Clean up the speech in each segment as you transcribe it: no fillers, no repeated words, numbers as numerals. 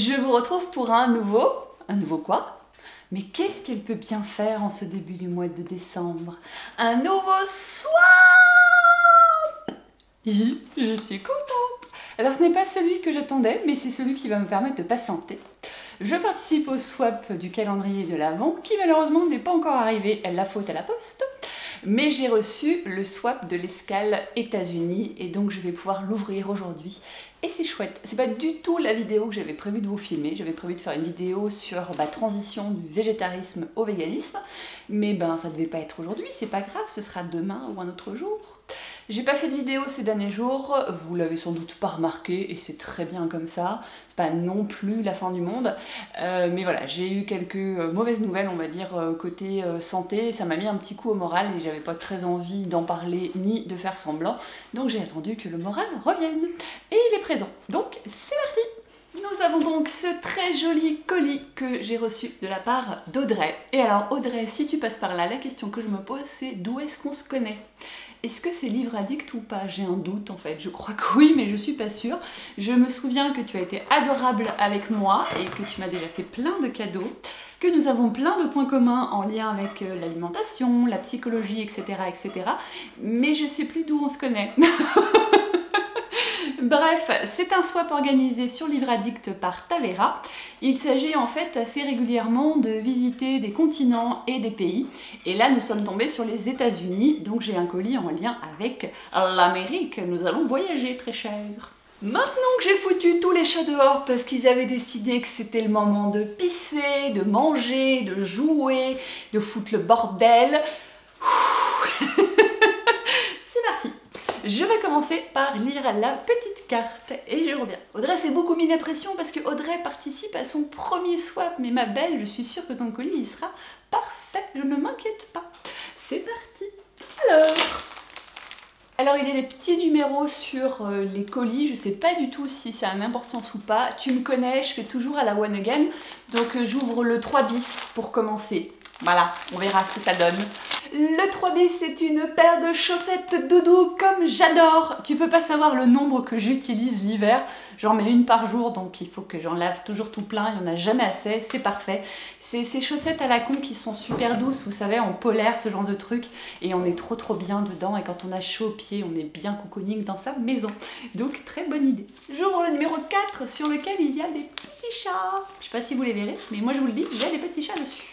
Je vous retrouve pour un nouveau quoi? Mais qu'est-ce qu'elle peut bien faire en ce début du mois de décembre? Un nouveau swap! Je suis contente! Alors ce n'est pas celui que j'attendais, mais c'est celui qui va me permettre de patienter. Je participe au swap du calendrier de l'Avent, qui malheureusement n'est pas encore arrivé, la faute à la poste. Mais j'ai reçu le swap de l'escale États-Unis et donc je vais pouvoir l'ouvrir aujourd'hui. Et c'est chouette. C'est pas du tout la vidéo que j'avais prévu de vous filmer. J'avais prévu de faire une vidéo sur la transition du végétarisme au véganisme. Mais ça devait pas être aujourd'hui, c'est pas grave, ce sera demain ou un autre jour. J'ai pas fait de vidéo ces derniers jours, vous l'avez sans doute pas remarqué et c'est très bien comme ça. C'est pas non plus la fin du monde. Mais voilà, j'ai eu quelques mauvaises nouvelles, on va dire, côté santé. Ça m'a mis un petit coup au moral et j'avais pas très envie d'en parler ni de faire semblant. Donc j'ai attendu que le moral revienne. Et il est présent. Donc c'est parti! Nous avons donc ce très joli colis que j'ai reçu de la part d'Audrey. Et alors Audrey, si tu passes par là, la question que je me pose c'est d'où est-ce qu'on se connaît? Est-ce que c'est livre addict ou pas? J'ai un doute en fait, je crois que oui, mais je suis pas sûre. Je me souviens que tu as été adorable avec moi et que tu m'as déjà fait plein de cadeaux, que nous avons plein de points communs en lien avec l'alimentation, la psychologie, etc., etc. Mais je sais plus d'où on se connaît. Bref, c'est un swap organisé sur Livre Addict par Tavera. Il s'agit en fait assez régulièrement de visiter des continents et des pays. Et là, nous sommes tombés sur les États-Unis, donc j'ai un colis en lien avec l'Amérique. Nous allons voyager, très cher. Maintenant que j'ai foutu tous les chats dehors parce qu'ils avaient décidé que c'était le moment de pisser, de manger, de jouer, de foutre le bordel... Je vais commencer par lire la petite carte et je reviens. Audrey s'est beaucoup mis la pression parce que Audrey participe à son premier swap. Mais ma belle, je suis sûre que ton colis il sera parfait, je ne m'inquiète pas. C'est parti. Alors il y a des petits numéros sur les colis, je sais pas du tout si ça a une importance ou pas. Tu me connais, je fais toujours à la one again. Donc j'ouvre le 3 bis pour commencer. Voilà, on verra ce que ça donne. Le 3 bis, c'est une paire de chaussettes doudou comme j'adore. Tu peux pas savoir le nombre que j'utilise l'hiver. J'en mets une par jour, donc il faut que j'en lave toujours tout plein. Il n'y en a jamais assez, c'est parfait. C'est ces chaussettes à la con qui sont super douces, vous savez, en polaire, ce genre de truc. Et on est trop bien dedans. Et quand on a chaud aux pieds, on est bien cocooning dans sa maison. Donc très bonne idée. J'ouvre le numéro 4 sur lequel il y a des petits chats. Je sais pas si vous les verrez, mais moi je vous le dis, il y a des petits chats dessus.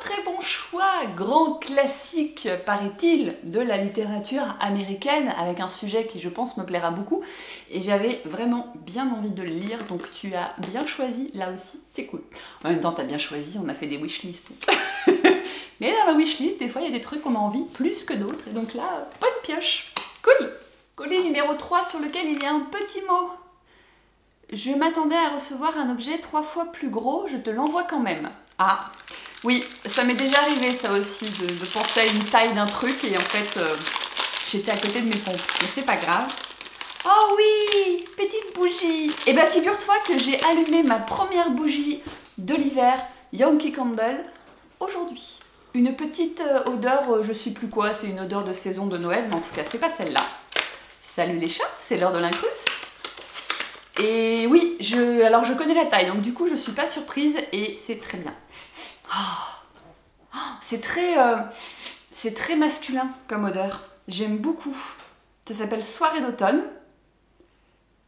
Très bon choix, grand classique, paraît-il, de la littérature américaine, avec un sujet qui, je pense, me plaira beaucoup. Et j'avais vraiment bien envie de le lire, donc tu as bien choisi là aussi, c'est cool. En même temps, tu as bien choisi, on a fait des wishlists. Donc... Mais dans la wishlist, des fois, il y a des trucs qu'on a envie plus que d'autres, et donc là, pas de pioche. Cool. Colis numéro 3 sur lequel il y a un petit mot. Je m'attendais à recevoir un objet 3 fois plus gros, je te l'envoie quand même. Ah, oui, ça m'est déjà arrivé ça aussi, de penser à une taille d'un truc et en fait, j'étais à côté de mes pompes. Mais c'est pas grave. Oh oui, petite bougie. Eh bien, figure-toi que j'ai allumé ma première bougie de l'hiver, Yankee Candle, aujourd'hui. Une petite odeur, je sais plus quoi, c'est une odeur de saison de Noël, mais en tout cas, c'est pas celle-là. Salut les chats, c'est l'heure de l'incruste. Et oui, alors je connais la taille, donc du coup je suis pas surprise et c'est très bien. Oh, c'est très masculin comme odeur. J'aime beaucoup. Ça s'appelle Soirée d'automne.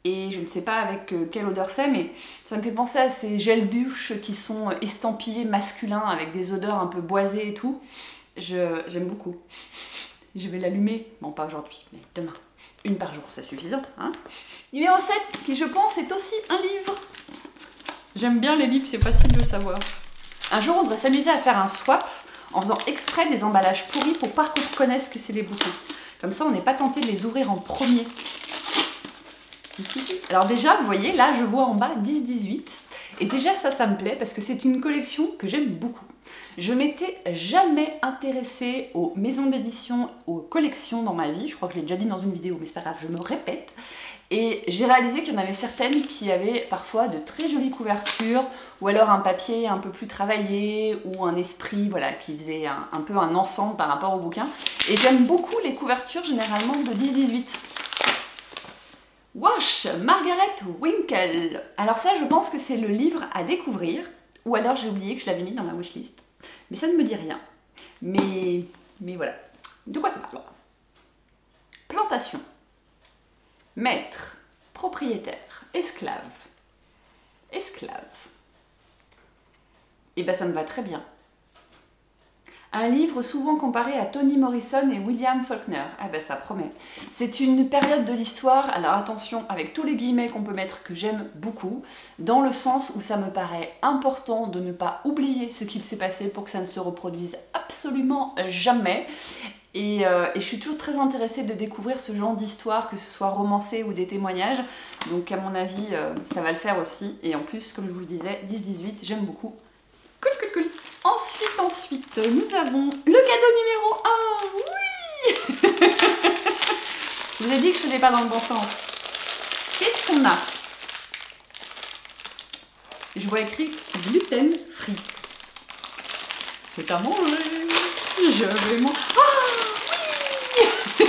Et je ne sais pas avec quelle odeur c'est, mais ça me fait penser à ces gels douche qui sont estampillés masculins avec des odeurs un peu boisées et tout. J'aime beaucoup. Je vais l'allumer, bon pas aujourd'hui, mais demain. Une par jour, c'est suffisant, hein. Numéro 7, qui je pense est aussi un livre. J'aime bien les livres, c'est facile de savoir. Un jour, on devrait s'amuser à faire un swap en faisant exprès des emballages pourris pour pas qu'on reconnaisse que c'est les bouquins. Comme ça, on n'est pas tenté de les ouvrir en premier. Ici. Alors déjà, vous voyez, là, je vois en bas 10-18. Et déjà, ça me plaît parce que c'est une collection que j'aime beaucoup. Je m'étais jamais intéressée aux maisons d'édition, aux collections dans ma vie. Je crois que je l'ai déjà dit dans une vidéo, mais c'est pas grave, je me répète. Et j'ai réalisé qu'il y en avait certaines qui avaient parfois de très jolies couvertures, ou alors un papier un peu plus travaillé, ou un esprit voilà, qui faisait un peu un ensemble par rapport au bouquin. Et j'aime beaucoup les couvertures généralement de 10-18. Wash, Margaret Winkle. Alors ça, je pense que c'est le livre à découvrir, ou alors j'ai oublié que je l'avais mis dans ma wishlist. Mais ça ne me dit rien. Mais voilà. De quoi ça parle? Plantation. Maître, propriétaire, esclave. Esclave. Et ben ça me va très bien. Un livre souvent comparé à Toni Morrison et William Faulkner. Ah ben ça promet. C'est une période de l'histoire, alors attention, avec tous les guillemets qu'on peut mettre, que j'aime beaucoup, dans le sens où ça me paraît important de ne pas oublier ce qu'il s'est passé pour que ça ne se reproduise absolument jamais. Et je suis toujours très intéressée de découvrir ce genre d'histoire, que ce soit romancé ou des témoignages. Donc à mon avis, ça va le faire aussi. Et en plus, comme je vous le disais, 10-18, j'aime beaucoup. Cool, cool, cool. Ensuite, nous avons le cadeau numéro 1. Oui. Je vous ai dit que je ne faisais pas dans le bon sens. Qu'est-ce qu'on a? Je vois écrit gluten free. C'est à manger. Je vais manger. Ah oui.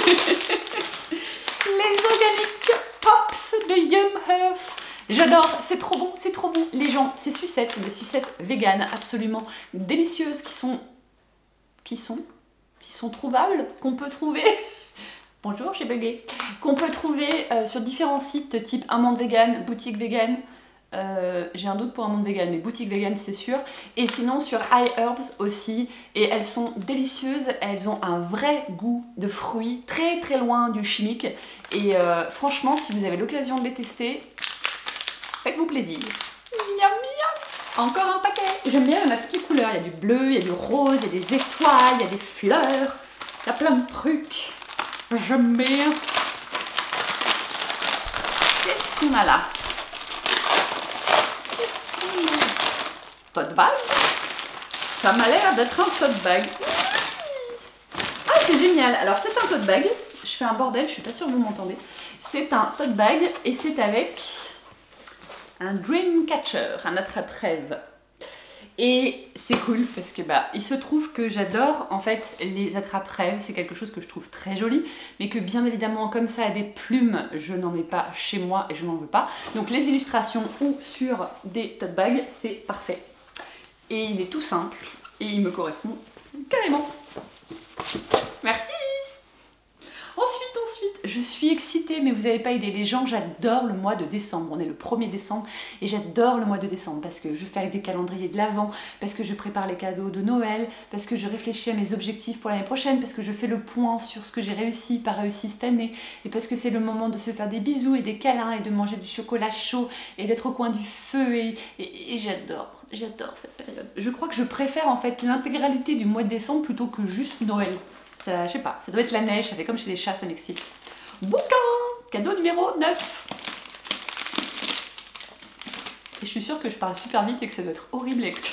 Les organiques pops de Yumhurst. J'adore, c'est trop bon, c'est trop bon. Les gens, ces sucettes, des sucettes véganes absolument délicieuses qui sont trouvables, qu'on peut trouver. Bonjour, j'ai bugué. Qu'on peut trouver sur différents sites type Amande Vegan, Boutique Vegan. J'ai un doute pour Amande Vegan, mais Boutique Vegan c'est sûr. Et sinon sur iHerbs aussi. Et elles sont délicieuses, elles ont un vrai goût de fruits, très très loin du chimique. Et franchement, si vous avez l'occasion de les tester, faites-vous plaisir. Miam miam. Encore un paquet. J'aime bien, il y en a toutes les couleurs. Il y a du bleu, il y a du rose, il y a des étoiles, il y a des fleurs. Il y a plein de trucs. J'aime bien. Qu'est-ce qu'on a là? Tote bag. Ça m'a l'air d'être un tote bag. Ah, c'est génial. Alors, c'est un tote bag. Je fais un bordel, je suis pas sûre que vous m'entendez. C'est un tote bag et c'est avec un dream catcher, un attrape-rêve. Et c'est cool parce que il se trouve que j'adore en fait les attrape-rêves, c'est quelque chose que je trouve très joli, mais que bien évidemment comme ça a des plumes, je n'en ai pas chez moi et je n'en veux pas. Donc les illustrations ou sur des tote bags, c'est parfait. Et il est tout simple et il me correspond carrément. Merci. Ensuite, je suis excitée, mais vous n'avez pas idée, les gens, j'adore le mois de décembre. On est le 1er décembre et j'adore le mois de décembre parce que je fais des calendriers de l'Avent, parce que je prépare les cadeaux de Noël, parce que je réfléchis à mes objectifs pour l'année prochaine, parce que je fais le point sur ce que j'ai réussi, pas réussi cette année, et parce que c'est le moment de se faire des bisous et des câlins et de manger du chocolat chaud et d'être au coin du feu et j'adore cette période. Je crois que je préfère en fait l'intégralité du mois de décembre plutôt que juste Noël. Ça, je sais pas, ça doit être la neige, ça fait comme chez les chats, ça m'excite. Bouquin! Cadeau numéro 9. Et je suis sûre que je parle super vite et que ça doit être horrible à écouter.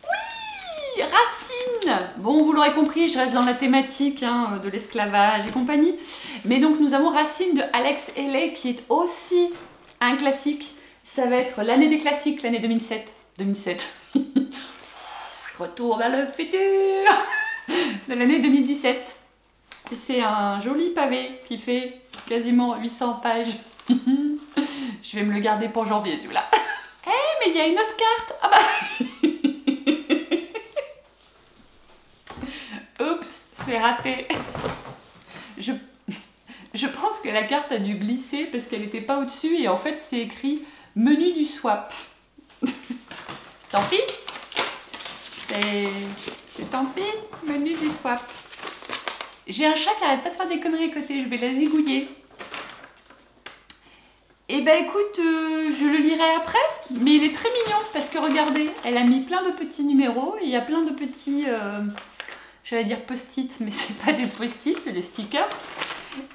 Oui! Racine! Bon, vous l'aurez compris, je reste dans la thématique de l'esclavage et compagnie. Mais donc, nous avons Racine de Alex Haley qui est aussi un classique. Ça va être l'année des classiques, l'année 2007. 2007. Retour vers le futur de l'année 2017. Et c'est un joli pavé qui fait quasiment 800 pages. Je vais me le garder pour janvier, celui-là. Eh, mais il y a une autre carte. Ah bah. Oups, c'est raté. Je pense que la carte a dû glisser parce qu'elle n'était pas au-dessus et en fait c'est écrit menu du swap. Tant pis. C'est tant pis, menu du swap. J'ai un chat qui arrête pas de faire des conneries à côté, je vais la zigouiller. Et bah écoute, je le lirai après, mais il est très mignon parce que regardez, elle a mis plein de petits numéros, et il y a plein de petits, j'allais dire post-it, mais c'est pas des post-it, c'est des stickers.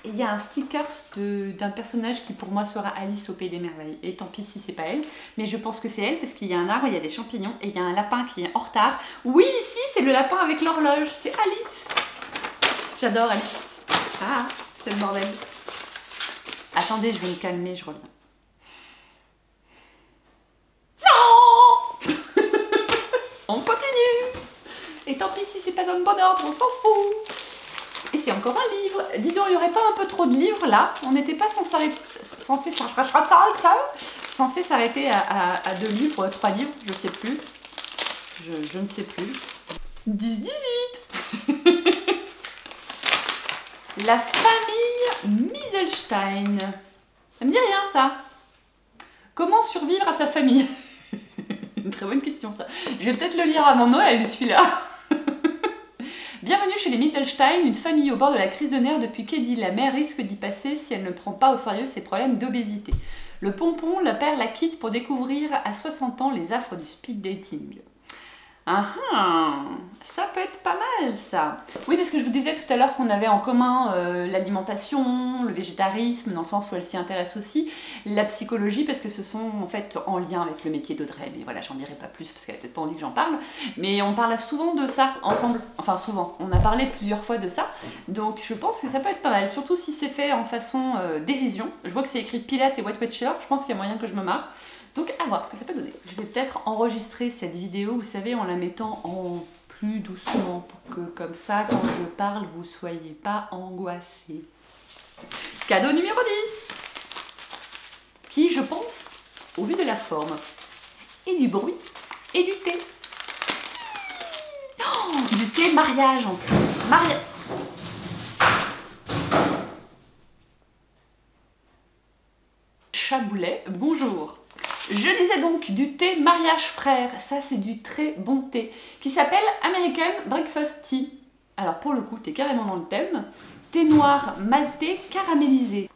Et il y a un sticker d'un personnage qui pour moi sera Alice au Pays des Merveilles. Et tant pis si c'est pas elle, mais je pense que c'est elle parce qu'il y a un arbre, il y a des champignons et il y a un lapin qui est en retard. Oui, ici c'est le lapin avec l'horloge, c'est Alice. J'adore Alice. Ah, c'est le bordel. Attendez, je vais me calmer, je reviens. Non. On continue. pis si c'est pas dans le bon ordre, on s'en fout. Et c'est encore un livre. Dis donc, il n'y aurait pas un peu trop de livres là? On n'était pas censé s'arrêter à 2 livres, 3 livres, je sais plus. Je ne sais plus. 10-18. La famille Middlestein. Ça me dit rien ça. Comment survivre à sa famille? Une très bonne question ça. Je vais peut-être le lire avant Noël celui-là. Bienvenue chez les Middlestein, une famille au bord de la crise de nerfs depuis qu'Eddie, la mère, risque d'y passer si elle ne prend pas au sérieux ses problèmes d'obésité. Le pompon, la père la quitte pour découvrir à 60 ans les affres du speed dating. Ah ah, ça peut être pas mal ça. Oui, parce que je vous disais tout à l'heure qu'on avait en commun l'alimentation, le végétarisme, dans le sens où elle s'y intéresse aussi, la psychologie, parce que ce sont en fait en lien avec le métier d'Audrey, mais voilà, j'en dirai pas plus parce qu'elle a peut-être pas envie que j'en parle, mais on parle souvent de ça ensemble, enfin souvent, on a parlé plusieurs fois de ça, donc je pense que ça peut être pas mal, surtout si c'est fait en façon dérision. Je vois que c'est écrit Pilates et Weight Watcher, je pense qu'il y a moyen que je me marre. Donc à voir ce que ça peut donner. Je vais peut-être enregistrer cette vidéo, vous savez, en la mettant en plus doucement pour que comme ça, quand je parle, vous soyez pas angoissés. Cadeau numéro 10, qui, je pense, au vu de la forme, et du bruit, et du thé. Oh, du thé mariage en plus. Chaboulet, bonjour. Je disais donc du thé mariage frère, ça c'est du très bon thé, qui s'appelle American Breakfast Tea. Alors pour le coup, t'es carrément dans le thème. Thé noir maltais caramélisé.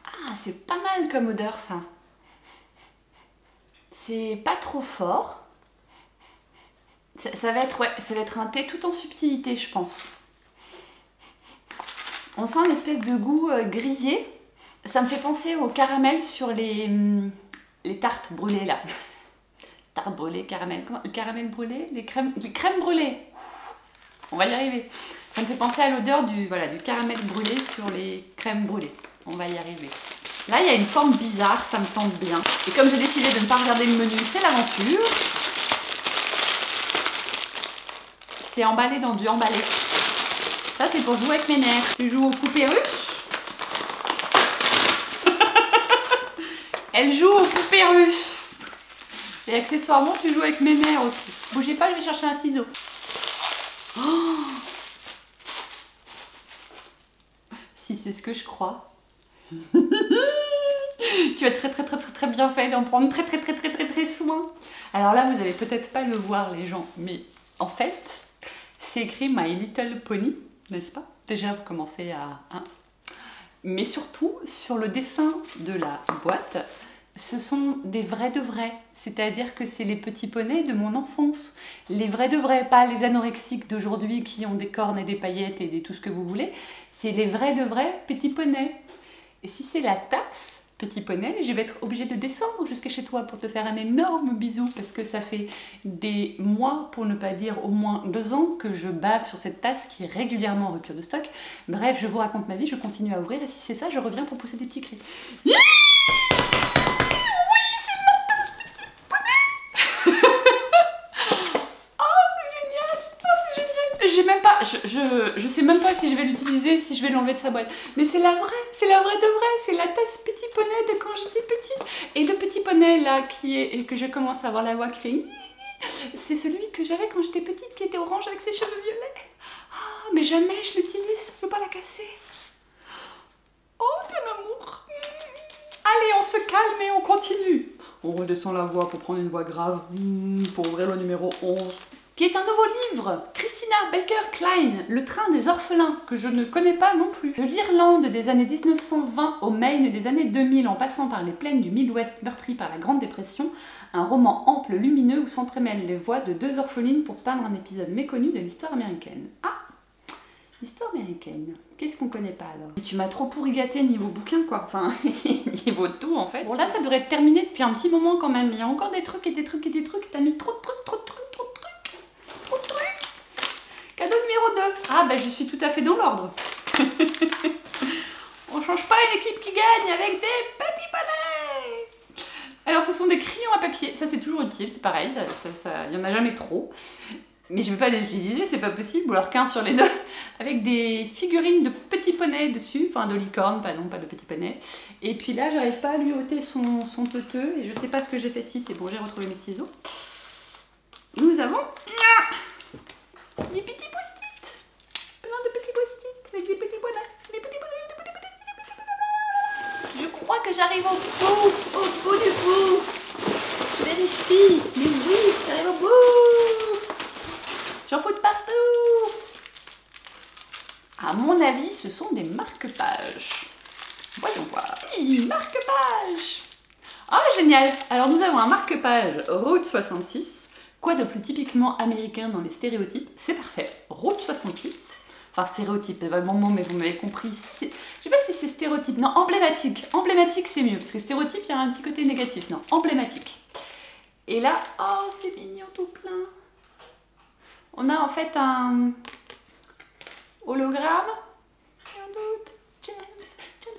Ah, c'est pas mal comme odeur ça. C'est pas trop fort. Ça va être un thé tout en subtilité, je pense. On sent une espèce de goût grillé. Ça me fait penser au caramel sur les tartes brûlées là. Tartes brûlées, caramel. Comment, caramel brûlé, les crèmes brûlées. On va y arriver. Ça me fait penser à l'odeur du caramel brûlé sur les crèmes brûlées. On va y arriver. Là, il y a une forme bizarre, ça me tente bien. Et comme j'ai décidé de ne pas regarder le menu, c'est l'aventure. C'est emballé dans du emballé. Ça, c'est pour jouer avec mes nerfs. Tu joues aux poupées russes. Elle joue aux poupées russes. Et accessoirement, tu joues avec mes nerfs aussi. Bougez pas, je vais chercher un ciseau. Oh, si c'est ce que je crois. Tu as très bien fait d'en prendre très soin. Alors là, vous allez peut-être pas le voir les gens, mais en fait, c'est écrit My Little Pony, n'est-ce pas? Déjà, vous commencez à... Hein, mais surtout, sur le dessin de la boîte, ce sont des vrais de vrais. C'est-à-dire que c'est les petits poneys de mon enfance. Les vrais de vrais, pas les anorexiques d'aujourd'hui qui ont des cornes et des paillettes et tout ce que vous voulez. C'est les vrais de vrais petits poneys. Et si c'est la tasse petit poney, je vais être obligée de descendre jusqu'à chez toi pour te faire un énorme bisou parce que ça fait des mois, pour ne pas dire au moins 2 ans, que je bave sur cette tasse qui est régulièrement en rupture de stock. Bref, je vous raconte ma vie, je continue à ouvrir et si c'est ça, je reviens pour pousser des petits cris. Oui, c'est ma tasse petit poney. Oh, c'est génial. Oh, c'est génial. J'ai même pas, je sais même pas si je vais l'utiliser, si je vais l'enlever de sa boîte. Mais c'est la vraie de vraie, c'est la tasse petit poney de quand j'étais petite. Et le petit poney là et que je commence à avoir la voix qui fait... C'est celui que j'avais quand j'étais petite, qui était orange avec ses cheveux violets. Ah, mais jamais je l'utilise, je peux pas la casser. Oh, quel amour. Allez, on se calme et on continue. On redescend la voix pour prendre une voix grave, pour ouvrir le numéro 11. Qui est un nouveau livre, Christina Baker Klein, Le train des orphelins, que je ne connais pas non plus. De l'Irlande des années 1920 au Maine des années 2000, en passant par les plaines du Midwest meurtries par la Grande Dépression, un roman ample, lumineux où s'entremêlent les voix de 2 orphelines pour peindre un épisode méconnu de l'histoire américaine. Ah, l'histoire américaine. Qu'est-ce qu'on connaît pas alors? Et tu m'as trop pourri gâté niveau bouquin quoi, enfin niveau tout en fait. Bon là ça devrait être terminé depuis un petit moment quand même, il y a encore des trucs et des trucs et des trucs, t'as mis trop de trucs. Cadeau numéro 2. Ah bah je suis tout à fait dans l'ordre. On change pas une équipe qui gagne avec des petits poneys. Alors ce sont des crayons à papier, ça c'est toujours utile, c'est pareil, il n'y en a jamais trop. Mais je ne vais pas les utiliser, c'est pas possible, ou alors qu'un sur les deux, avec des figurines de petits poneys dessus, enfin de licorne, pas de petits poneys. Et puis là, j'arrive pas à lui ôter son teuteux, et je sais pas ce que j'ai fait, si c'est bon, j'ai retrouvé mes ciseaux. Nous avons des petits post-it, plein de petits post-it, avec des petits poneys, des petits poneys. Je crois que j'arrive au bout du bout. Je vérifie, mais oui, j'arrive au bout. J'en fous de partout. À mon avis, ce sont des marque-pages. Voyons voir. Oui, marque-pages. Ah, génial. Alors, nous avons un marque-page Route 66. Quoi de plus typiquement américain dans les stéréotypes? C'est parfait. Route 66. Enfin, stéréotype, c'est pas le bon mot, mais vous m'avez compris. Je sais pas si c'est stéréotype. Non, emblématique. Emblématique, c'est mieux. Parce que stéréotype, il y a un petit côté négatif. Non, emblématique. Et là, oh, c'est mignon tout plein. On a en fait un hologramme. Rien d'autre. James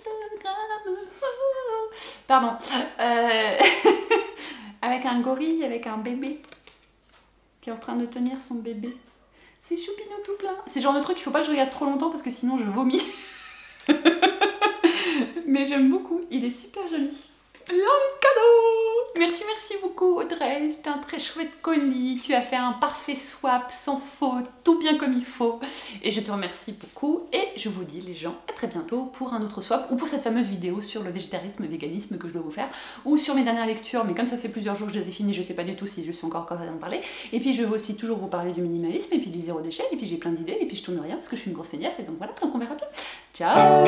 hologramme. Oh. Pardon. Avec un gorille, avec un bébé qui est en train de tenir son bébé. C'est choupinou tout plein. C'est le genre de truc qu'il faut pas que je regarde trop longtemps parce que sinon je vomis. Mais j'aime beaucoup. Il est super joli. Plein de cadeaux. Merci beaucoup Audrey, c'était un très chouette colis, tu as fait un parfait swap sans faute, tout bien comme il faut. Et je te remercie beaucoup et je vous dis les gens à très bientôt pour un autre swap ou pour cette fameuse vidéo sur le végétarisme et le véganisme que je dois vous faire ou sur mes dernières lectures, mais comme ça fait plusieurs jours que je les ai finies, je sais pas du tout si je suis encore à en parler. Et puis je veux aussi toujours vous parler du minimalisme et puis du zéro déchet et puis j'ai plein d'idées et puis je tourne rien parce que je suis une grosse feignasse et donc voilà, donc on verra bien. Ciao.